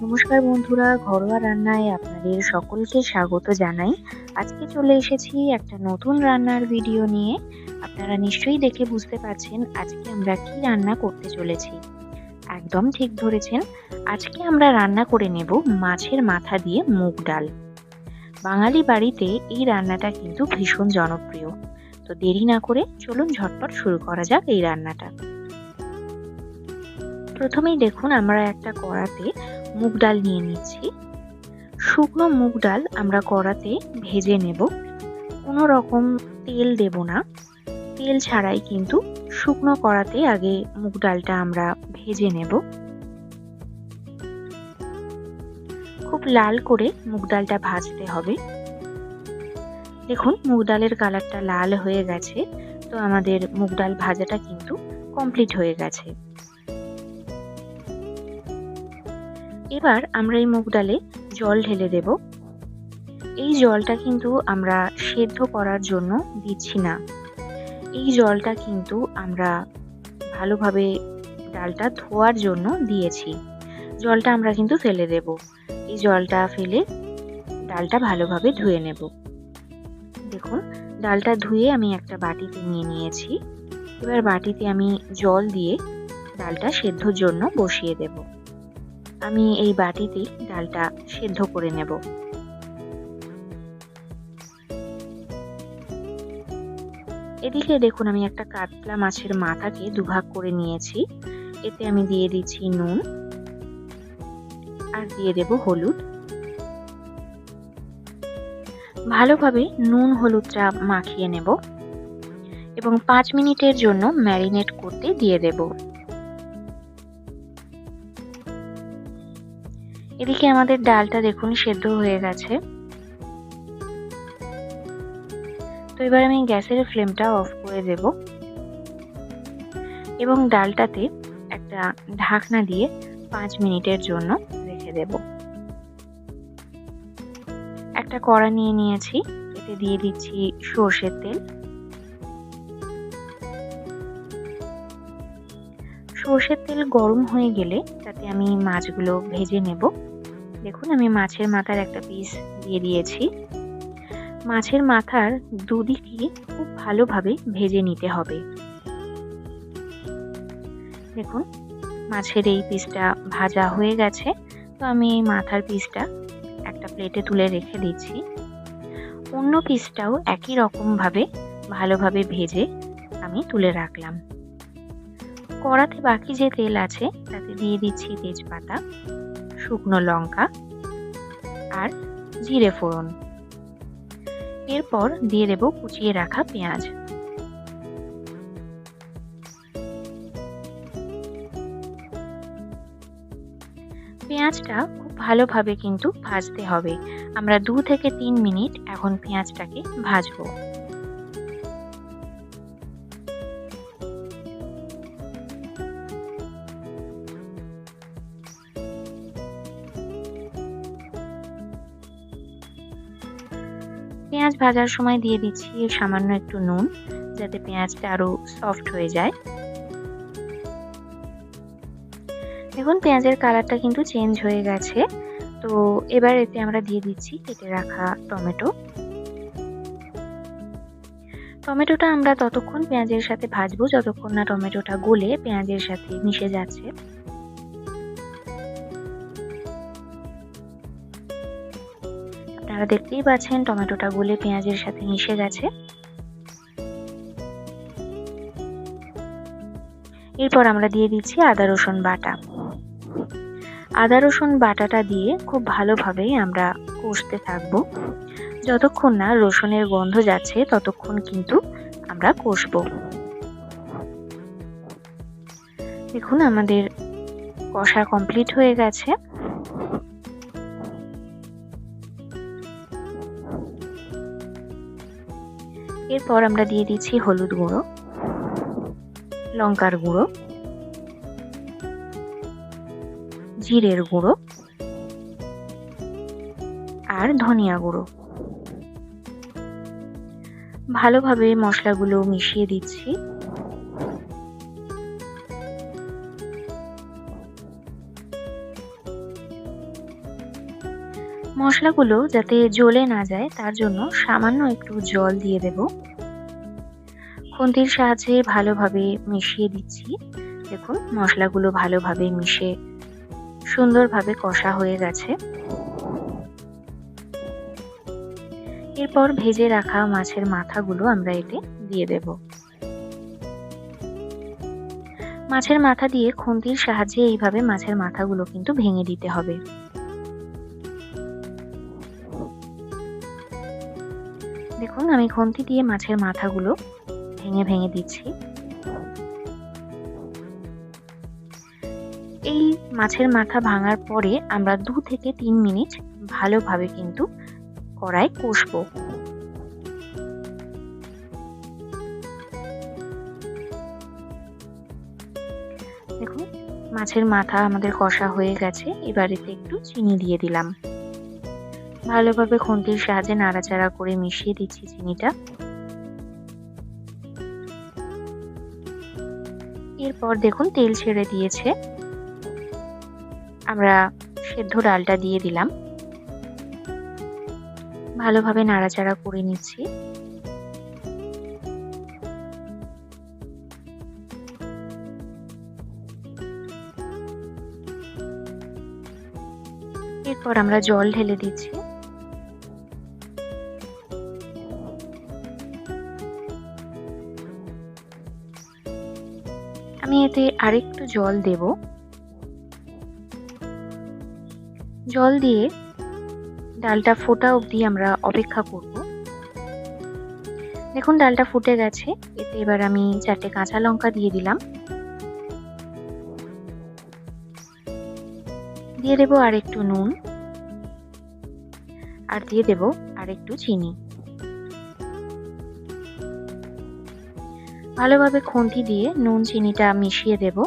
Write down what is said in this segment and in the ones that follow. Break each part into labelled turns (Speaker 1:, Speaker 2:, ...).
Speaker 1: নমস্কার বন্ধুরা, ঘরোয়া রান্নায় আপনাদের সকলকে স্বাগত জানাই। আজকে চলে এসেছি একটা নতুন রান্নার ভিডিও নিয়ে। আপনারা নিশ্চয়ই দেখে বুঝতে পারছেন আজকে আমরা কি রান্না করতে চলেছি। একদম ঠিক ধরেছেন, আজকে আমরা রান্না করে নেব মাছের মাথা দিয়ে মুগ ডাল। বাঙালি বাড়িতে এই রান্নাটা কিন্তু ভীষণ জনপ্রিয়। তো দেরি না করে চলুন ঝটপট শুরু করা যাক এই রান্নাটা। প্রথমেই দেখুন আমরা একটা কড়াতে মুগ ডাল নিয়ে নিচ্ছি। শুকনো মুগ ডাল আমরা কড়াতে ভেজে নেব। কোনো রকম তেল দেব না, তেল ছাড়াই কিন্তু শুকনো কড়াতে আগে মুগ ডালটা আমরা ভেজে নেব। খুব লাল করে মুগ ডালটা ভাজতে হবে। দেখুন মুগ ডালের কালারটা লাল হয়ে গেছে, তো আমাদের মুগ ডাল ভাজাটা কিন্তু কমপ্লিট হয়ে গেছে। এবার আমরা এই মুগ ডালে জল ঢেলে দেব। এই জলটা কিন্তু আমরা সেদ্ধ করার জন্য দিচ্ছি না, এই জলটা কিন্তু আমরা ভালোভাবে ডালটা ধোয়ার জন্য দিয়েছি। জলটা আমরা কিন্তু ফেলে দেব। এই জলটা ফেলে ডালটা ভালোভাবে ধুয়ে নেব। দেখুন ডালটা ধুয়ে আমি একটা বাটিতে নিয়ে নিয়েছি। এবার বাটিতে আমি জল দিয়ে ডালটা সেদ্ধর জন্য বসিয়ে দেব। আমি এই বাটিতেই ডালটা সেদ্ধ করে নেব। এদিকে দেখুন আমি একটা কাতলা মাছের মাথাকে দুভাগ করে নিয়েছি। এতে আমি দিয়ে দিচ্ছি নুন আর দিয়ে দেব হলুদ। ভালোভাবে নুন হলুদটা মাখিয়ে নেব এবং 5 মিনিটের জন্য ম্যারিনেট করতে দিয়ে দেব। এদিকে আমাদের ডালটা দেখুন সেদ্ধ হয়ে গেছে। তো এবার আমি গ্যাসের ফ্লেমটা অফ করে দেব এবং ডালটাতে একটা ঢাকনা দিয়ে 5 মিনিটের জন্য রেখে দেব। একটা কড়া নিয়ে নিয়েছি, এতে দিয়ে দিচ্ছি সর্ষের তেল। সর্ষের তেল গরম হয়ে গেলে তাতে আমি মাছগুলো ভেজে নেব। দেখুন আমি মাছের মাথার একটা পিস দিয়ে দিয়েছি। মাছের মাথার দুদিকে খুব ভালোভাবে ভেজে নিতে হবে। দেখুন মাছের এই পিসটা ভাজা হয়ে গেছে, তো আমি এই মাথার পিসটা একটা প্লেটে তুলে রেখে দিচ্ছি। অন্য পিসটাও একই রকমভাবে ভালোভাবে ভেজে আমি তুলে রাখলাম। কড়াতে বাকি যে তেল আছে তাতে দিয়ে দিচ্ছি তেজপাতা, শুকনো লঙ্কা আর জিরে ফোড়ন। এরপর দিয়ে দেব কুচিয়ে রাখা পেঁয়াজ। পেঁয়াজটা খুব ভালোভাবে কিন্তু ভাজতে হবে। আমরা 2 থেকে 3 মিনিট এখন পেঁয়াজটাকে ভাজবো। পেঁয়াজ ভাজার সময় দিয়ে দিচ্ছি সামান্য একটু নুন, যাতে পেঁয়াজটা আরো সফট হয়ে যায়। দেখুন পেঁয়াজের কালারটা কিন্তু চেঞ্জ হয়ে গেছে। তো এবার এতে আমরা দিয়ে দিচ্ছি কেটে রাখা টমেটো। টমেটোটা আমরা ততক্ষণ পেঁয়াজের সাথে ভাজবো যতক্ষণ না টমেটোটা গলে পেঁয়াজের সাথে মিশে যাচ্ছে। আপনারা দেখতেই পাচ্ছেন টমেটোটা গলে পেঁয়াজের সাথে মিশে গেছে। এরপর আমরা দিয়ে দিচ্ছি আদা রসুন বাটা। আদা রসুন বাটাটা দিয়ে খুব ভালোভাবে আমরা কষতে থাকবো। যতক্ষণ না রসুনের গন্ধ যাচ্ছে ততক্ষণ কিন্তু আমরা কষবো। দেখুন আমাদের কষা কমপ্লিট হয়ে গেছে। এরপর আমরা দিয়ে দিচ্ছি হলুদ গুঁড়ো, লঙ্কার গুঁড়ো, জিরের গুঁড়ো আর ধনিয়া গুঁড়ো। ভালোভাবে মশলাগুলো মিশিয়ে দিচ্ছি। মশলাগুলো যাতে জ্বলে না যায় তার জন্য সামান্য একটু জল দিয়ে দেব। খুন্তির সাহায্যে ভালোভাবে মিশিয়ে দিচ্ছি। দেখুন মশলাগুলো ভালোভাবে মিশে সুন্দরভাবে কষা হয়ে গেছে। এরপর ভেজে রাখা মাছের মাথাগুলো আমরা এতে দিয়ে দেব। মাছের মাথা দিয়ে খুন্তির সাহায্যে এইভাবে মাছের মাথাগুলো কিন্তু ভেঙে দিতে হবে। দেখুন আমি খুন্তি দিয়ে মাছের মাথাগুলো ভেঙে ভেঙে দিচ্ছি। এই মাছের মাথা ভাঙার পরে আমরা 2 থেকে 3 মিনিট ভালোভাবে কিন্তু কড়াই কষবো। দেখুন মাছের মাথা আমাদের কষা হয়ে গেছে। এবার এতে একটু চিনি দিয়ে দিলাম। ভালোভাবে খুন্তির সাহায্যে নাড়াচাড়া করে মিশিয়ে দিচ্ছি চিনিটা। এরপর দেখুন তেল ছেড়ে দিয়েছে। আমরা সেদ্ধ ডালটা দিয়ে দিলাম। ভালোভাবে নাড়াচাড়া করে নিচ্ছি। এরপর আমরা জল ঢেলে দিচ্ছি। আমি এতে আরেকটু জল দেব। জল দিয়ে ডালটা ফোটা অবধি আমরা অপেক্ষা করব। দেখুন ডালটা ফুটে গেছে। এতে এবার আমি 4টে কাঁচা লঙ্কা দিয়ে দিলাম। দিয়ে দেব আরেকটু নুন আর দিয়ে দেব আরেকটু চিনি। ভালোভাবে খুন্তি দিয়ে নুন চিনিটা মিশিয়ে দেব।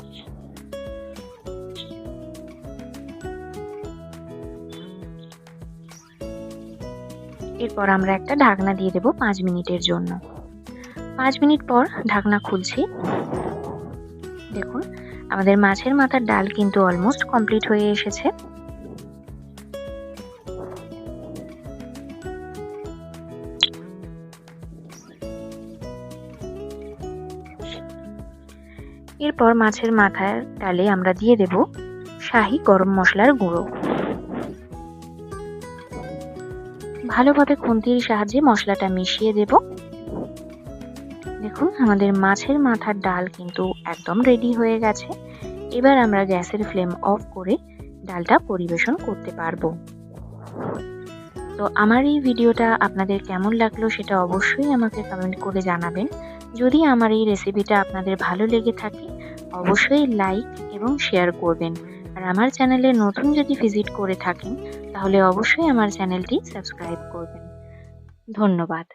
Speaker 1: এরপর আমরা একটা ঢাকনা দিয়ে দেব 5 মিনিটের জন্য। 5 মিনিট পর ঢাকনা খুলছি। দেখুন আমাদের মাছের মাথার ডাল কিন্তু অলমোস্ট কমপ্লিট হয়ে এসেছে। এরপর মাছের মাথার ডালে আমরা দিয়ে দেব শাহি গরম মশলার গুঁড়ো। ভালোভাবে খুন্তির সাহায্যে মশলাটা মিশিয়ে দেব। দেখুন আমাদের মাছের মাথার ডাল কিন্তু একদম রেডি হয়ে গেছে। এবার আমরা গ্যাসের ফ্লেম অফ করে ডালটা পরিবেশন করতে পারবো। তো আমার এই ভিডিওটা আপনাদের কেমন লাগলো সেটা অবশ্যই আমাকে কমেন্ট করে জানাবেন। যদি আমার এই রেসিপিটা আপনাদের ভালো লেগে থাকে অবশ্যই লাইক এবং শেয়ার করবেন। আর আমার চ্যানেলে নতুন যদি ভিজিট করে থাকেন তাহলে অবশ্যই আমার চ্যানেলটি সাবস্ক্রাইব করবেন। ধন্যবাদ।